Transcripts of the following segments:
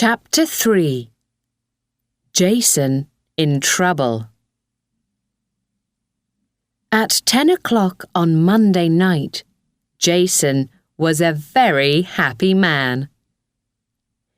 Chapter 3. Jason in Trouble. At 10 o'clock on Monday night, Jason was a very happy man.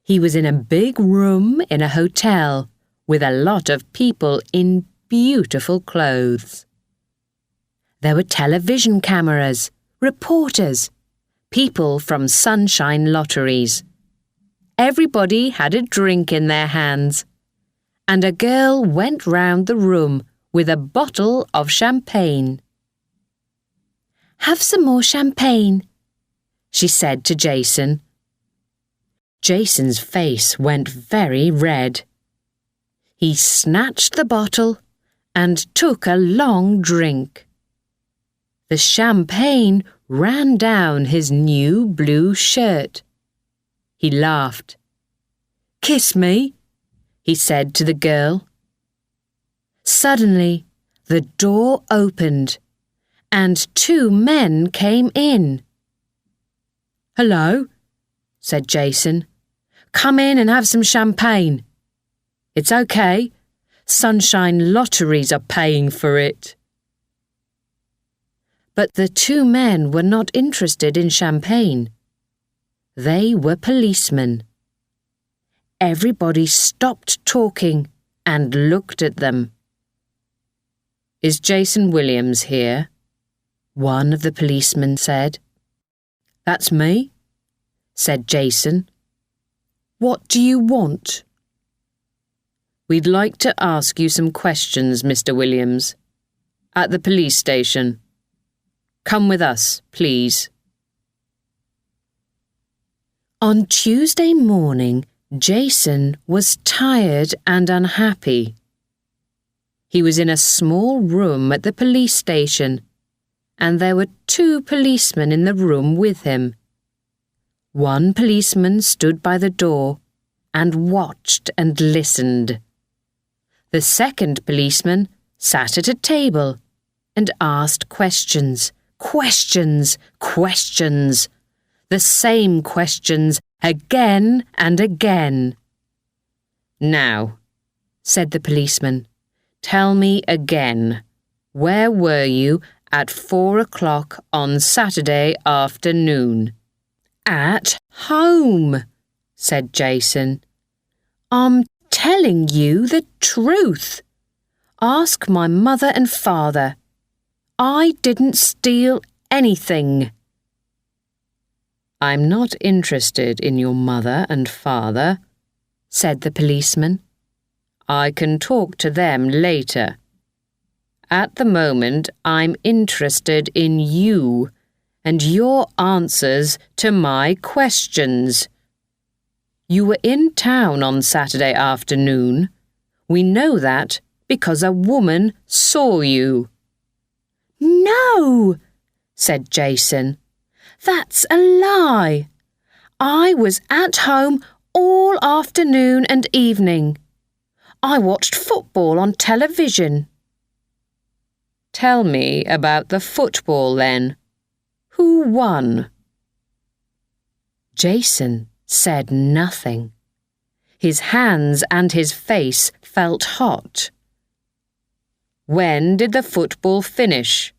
He was in a big room in a hotel with a lot of people in beautiful clothes. There were television cameras, reporters, people from Sunshine Lotteries. Everybody had a drink in their hands, and a girl went round the room with a bottle of champagne. "Have some more champagne," she said to Jason. Jason's face went very red. He snatched the bottle and took a long drink. The champagne ran down his new blue shirt. He laughed. "Kiss me," he said to the girl. Suddenly, the door opened, and two men came in. "Hello," said Jason. "Come in and have some champagne. It's okay. Sunshine Lotteries are paying for it." But the two men were not interested in champagne. They were policemen. Everybody stopped talking and looked at them. "Is Jason Williams here?" one of the policemen said. "That's me," said Jason. "What do you want?" "We'd like to ask you some questions, Mr. Williams. At the police station. Come with us, please." On Tuesday morning, Jason was tired and unhappy. He was in a small room at the police station, and there were two policemen in the room with him. One policeman stood by the door and watched and listened. The second policeman sat at a table and asked questions. Questions. The same questions again and again. "Now," said the policeman, "tell me again, where were you at 4 o'clock on Saturday afternoon?" "At home," said Jason. "I'm telling you the truth. Ask my mother and father. I didn't steal anything." "I'm not interested in your mother and father," said the policeman. "I can talk to them later. At the moment, I'm interested in you and your answers to my questions. You were in town on Saturday afternoon. We know that because a woman saw you." "No," said Jason. "That's a lie. I was at home all afternoon and evening. I watched football on television." "Tell me about the football then. Who won?" Jason said nothing. His hands and his face felt hot. "When did the football finish?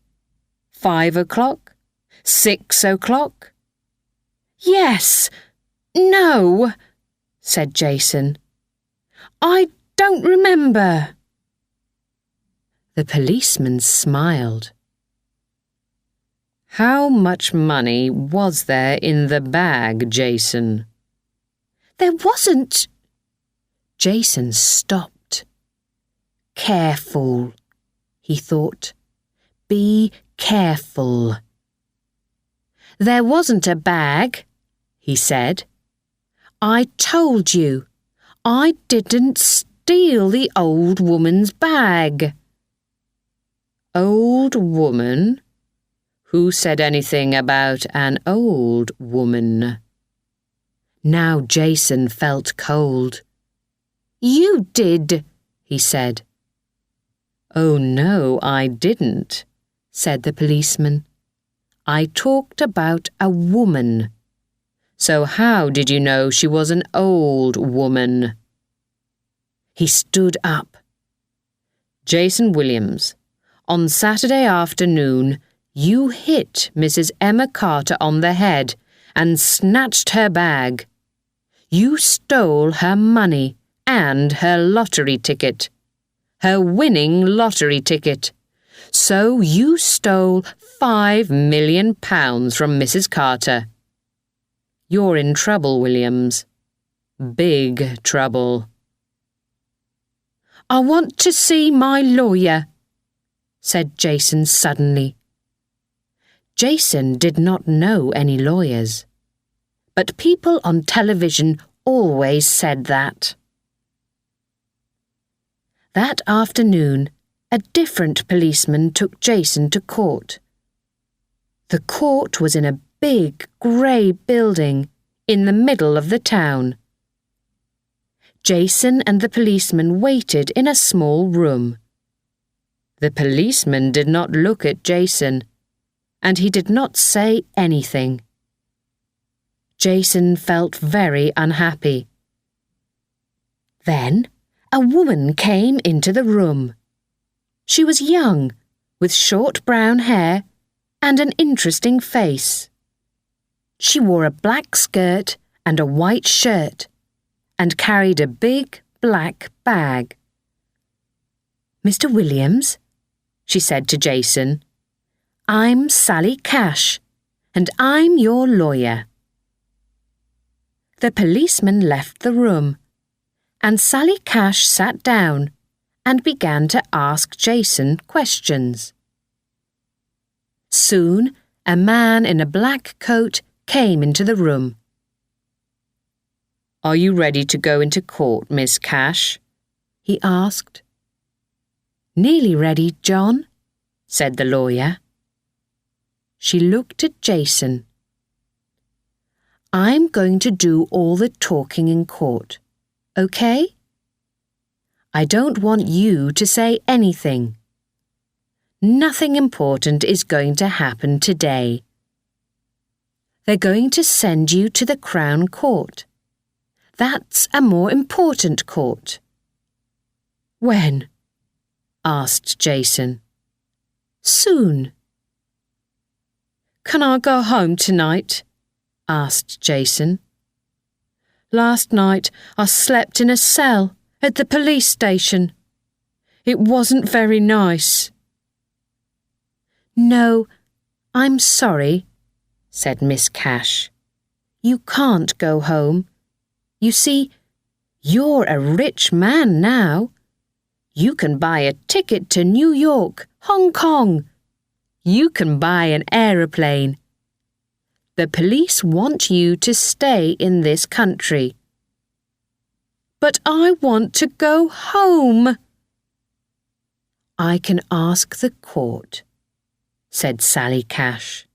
5 o'clock? 6 o'clock? "Yes, no," said Jason. "I don't remember." The policeman smiled. "How much money was there in the bag, Jason?" "There wasn't." Jason stopped. "Careful," he thought. "Be careful." "There wasn't a bag," he said. "I told you, I didn't steal the old woman's bag." "Old woman? Who said anything about an old woman?" Now Jason felt cold. "You did," he said. "Oh no, I didn't," said the policeman. "I talked about a woman. So how did you know she was an old woman? He stood up. Jason Williams, on Saturday afternoon, you hit Mrs. Emma Carter on the head and snatched her bag. You stole her money and her lottery ticket. Her winning lottery ticket. So you stole £5 million from Mrs. Carter. You're in trouble, Williams. Big trouble. I want to see my lawyer, said Jason suddenly. Jason did not know any lawyers, but people on television always said that. That afternoon, a different policeman took Jason to court. The court was in a big grey building in the middle of the town. Jason and the policeman waited in a small room. The policeman did not look at Jason, and he did not say anything. Jason felt very unhappy. Then a woman came into the room. She was young, with short brown hair and an interesting face. She wore a black skirt and a white shirt, and carried a big black bag. Mr. Williams, she said to Jason, I'm Sally Cash, and I'm your lawyer. The policeman left the room, and Sally Cash sat down and began to ask Jason questions. Soon, a man in a black coat came into the room. Are you ready to go into court, Miss Cash? He asked. Nearly ready, John, said the lawyer. She looked at Jason. I'm going to do all the talking in court, okay? I don't want you to say anything. Nothing important is going to happen today. They're going to send you to the Crown Court. That's a more important court. When? Asked Jason. Soon. Can I go home tonight? Asked Jason. Last night I slept in a cell at the police station. It wasn't very nice. No, I'm sorry, said Miss Cash. You can't go home. You see, you're a rich man now. You can buy a ticket to New York, Hong Kong. You can buy an aeroplane. The police want you to stay in this country. But I want to go home. I can ask the court, said Sally Cash.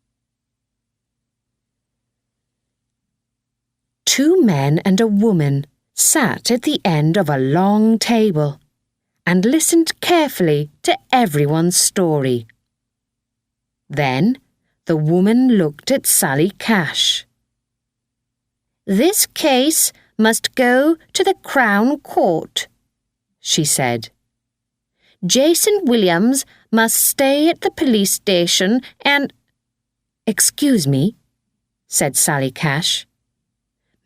2 men and a woman sat at the end of a long table and listened carefully to everyone's story. Then the woman looked at Sally Cash. This case must go to the Crown Court, she said. Jason Williams must stay at the police station and— Excuse me, said Sally Cash.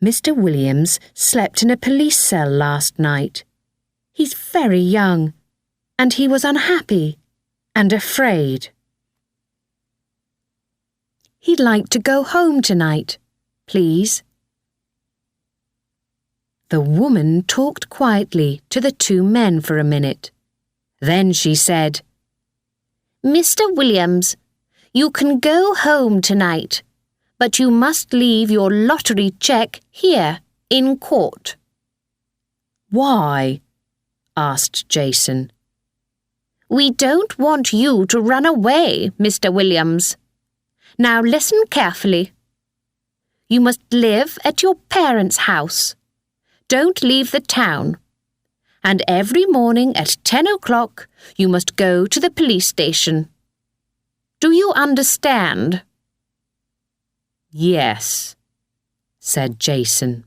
Mr. Williams slept in a police cell last night. He's very young, and he was unhappy and afraid. He'd like to go home tonight, please. The woman talked quietly to the 2 men for a minute. Then she said, Mr. Williams, you can go home tonight, but you must leave your lottery cheque here in court. Why? Asked Jason. We don't want you to run away, Mr. Williams. Now listen carefully. You must live at your parents' house. Don't leave the town. And every morning at 10 o'clock, you must go to the police station. Do you understand? Yes, said Jason.